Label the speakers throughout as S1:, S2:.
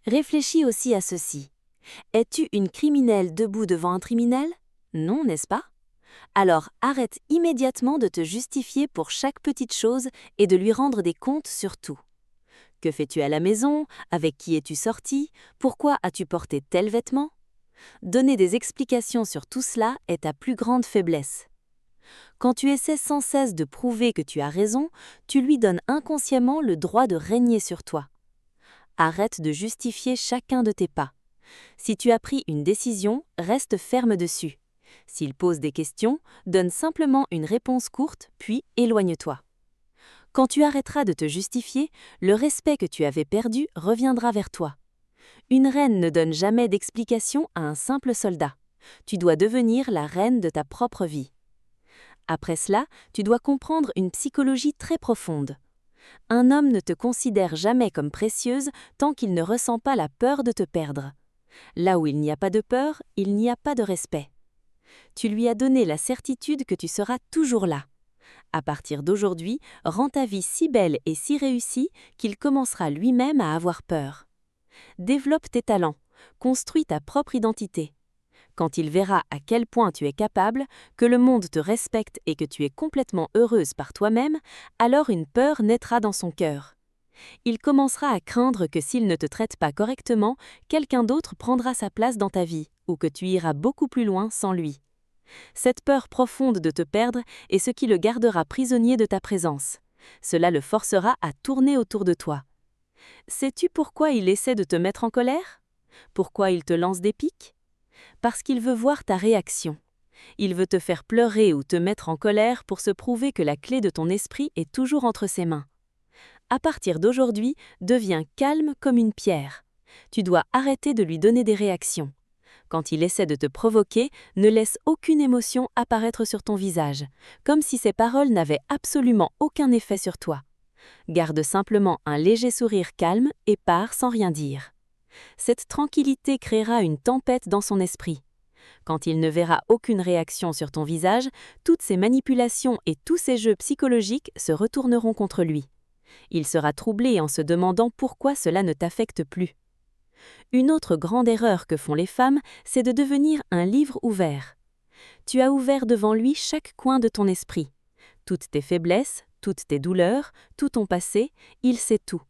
S1: Réfléchis aussi à ceci. Es-tu une criminelle debout devant un criminel? Non, n'est-ce pas? Alors arrête immédiatement de te justifier pour chaque petite chose et de lui rendre des comptes sur tout. Que fais-tu à la maison? Avec qui es-tu sorti? Pourquoi as-tu porté tel vêtement? Donner des explications sur tout cela est ta plus grande faiblesse. Quand tu essaies sans cesse de prouver que tu as raison, tu lui donnes inconsciemment le droit de régner sur toi. Arrête de justifier chacun de tes pas. Si tu as pris une décision, reste ferme dessus. S'il pose des questions, donne simplement une réponse courte, puis éloigne-toi. Quand tu arrêteras de te justifier, le respect que tu avais perdu reviendra vers toi. Une reine ne donne jamais d'explication à un simple soldat. Tu dois devenir la reine de ta propre vie. Après cela, tu dois comprendre une psychologie très profonde. Un homme ne te considère jamais comme précieuse tant qu'il ne ressent pas la peur de te perdre. Là où il n'y a pas de peur, il n'y a pas de respect. Tu lui as donné la certitude que tu seras toujours là. À partir d'aujourd'hui, rends ta vie si belle et si réussie qu'il commencera lui-même à avoir peur. Développe tes talents, construis ta propre identité. Quand il verra à quel point tu es capable, que le monde te respecte et que tu es complètement heureuse par toi-même, alors une peur naîtra dans son cœur. Il commencera à craindre que s'il ne te traite pas correctement, quelqu'un d'autre prendra sa place dans ta vie, ou que tu iras beaucoup plus loin sans lui. Cette peur profonde de te perdre est ce qui le gardera prisonnier de ta présence. Cela le forcera à tourner autour de toi. Sais-tu pourquoi il essaie de te mettre en colère? Pourquoi il te lance des piques? Parce qu'il veut voir ta réaction. Il veut te faire pleurer ou te mettre en colère pour se prouver que la clé de ton esprit est toujours entre ses mains. À partir d'aujourd'hui, deviens calme comme une pierre. Tu dois arrêter de lui donner des réactions. Quand il essaie de te provoquer, ne laisse aucune émotion apparaître sur ton visage, comme si ses paroles n'avaient absolument aucun effet sur toi. Garde simplement un léger sourire calme et pars sans rien dire. Cette tranquillité créera une tempête dans son esprit. Quand il ne verra aucune réaction sur ton visage, toutes ces manipulations et tous ces jeux psychologiques se retourneront contre lui. Il sera troublé en se demandant pourquoi cela ne t'affecte plus. Une autre grande erreur que font les femmes, c'est de devenir un livre ouvert. Tu as ouvert devant lui chaque coin de ton esprit. Toutes tes faiblesses, toutes tes douleurs, tout ton passé, il sait tout.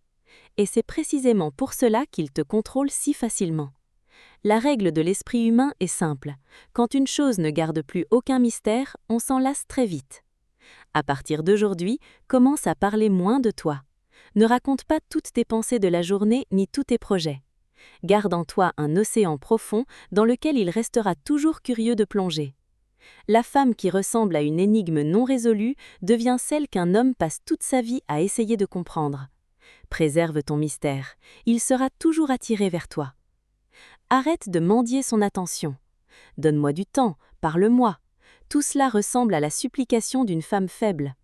S1: Et c'est précisément pour cela qu'il te contrôle si facilement. La règle de l'esprit humain est simple. Quand une chose ne garde plus aucun mystère, on s'en lasse très vite. À partir d'aujourd'hui, commence à parler moins de toi. Ne raconte pas toutes tes pensées de la journée ni tous tes projets. Garde en toi un océan profond dans lequel il restera toujours curieux de plonger. La femme qui ressemble à une énigme non résolue devient celle qu'un homme passe toute sa vie à essayer de comprendre. Préserve ton mystère, il sera toujours attiré vers toi. Arrête de mendier son attention. Donne-moi du temps, parle-moi. Tout cela ressemble à la supplication d'une femme faible.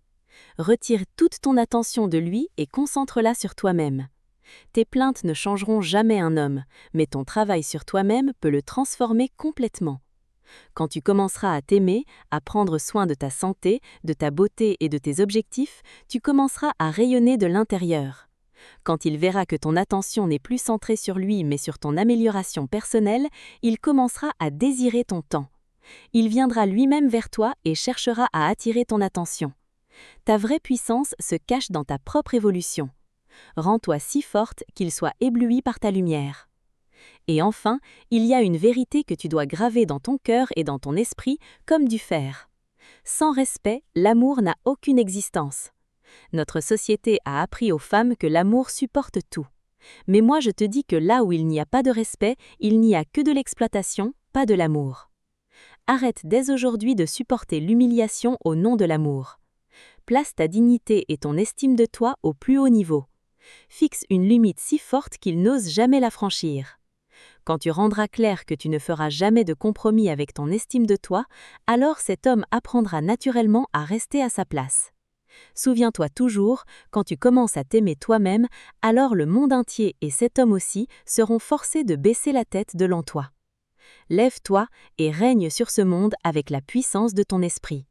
S1: Retire toute ton attention de lui et concentre-la sur toi-même. Tes plaintes ne changeront jamais un homme, mais ton travail sur toi-même peut le transformer complètement. Quand tu commenceras à t'aimer, à prendre soin de ta santé, de ta beauté et de tes objectifs, tu commenceras à rayonner de l'intérieur. Quand il verra que ton attention n'est plus centrée sur lui mais sur ton amélioration personnelle, il commencera à désirer ton temps. Il viendra lui-même vers toi et cherchera à attirer ton attention. Ta vraie puissance se cache dans ta propre évolution. Rends-toi si forte qu'il soit ébloui par ta lumière. Et enfin, il y a une vérité que tu dois graver dans ton cœur et dans ton esprit comme du fer. Sans respect, l'amour n'a aucune existence. Notre société a appris aux femmes que l'amour supporte tout. Mais moi je te dis que là où il n'y a pas de respect, il n'y a que de l'exploitation, pas de l'amour. Arrête dès aujourd'hui de supporter l'humiliation au nom de l'amour. Place ta dignité et ton estime de toi au plus haut niveau. Fixe une limite si forte qu'il n'ose jamais la franchir. Quand tu rendras clair que tu ne feras jamais de compromis avec ton estime de toi, alors cet homme apprendra naturellement à rester à sa place. Souviens-toi toujours, quand tu commences à t'aimer toi-même, alors le monde entier et cet homme aussi seront forcés de baisser la tête devant toi. Lève-toi et règne sur ce monde avec la puissance de ton esprit.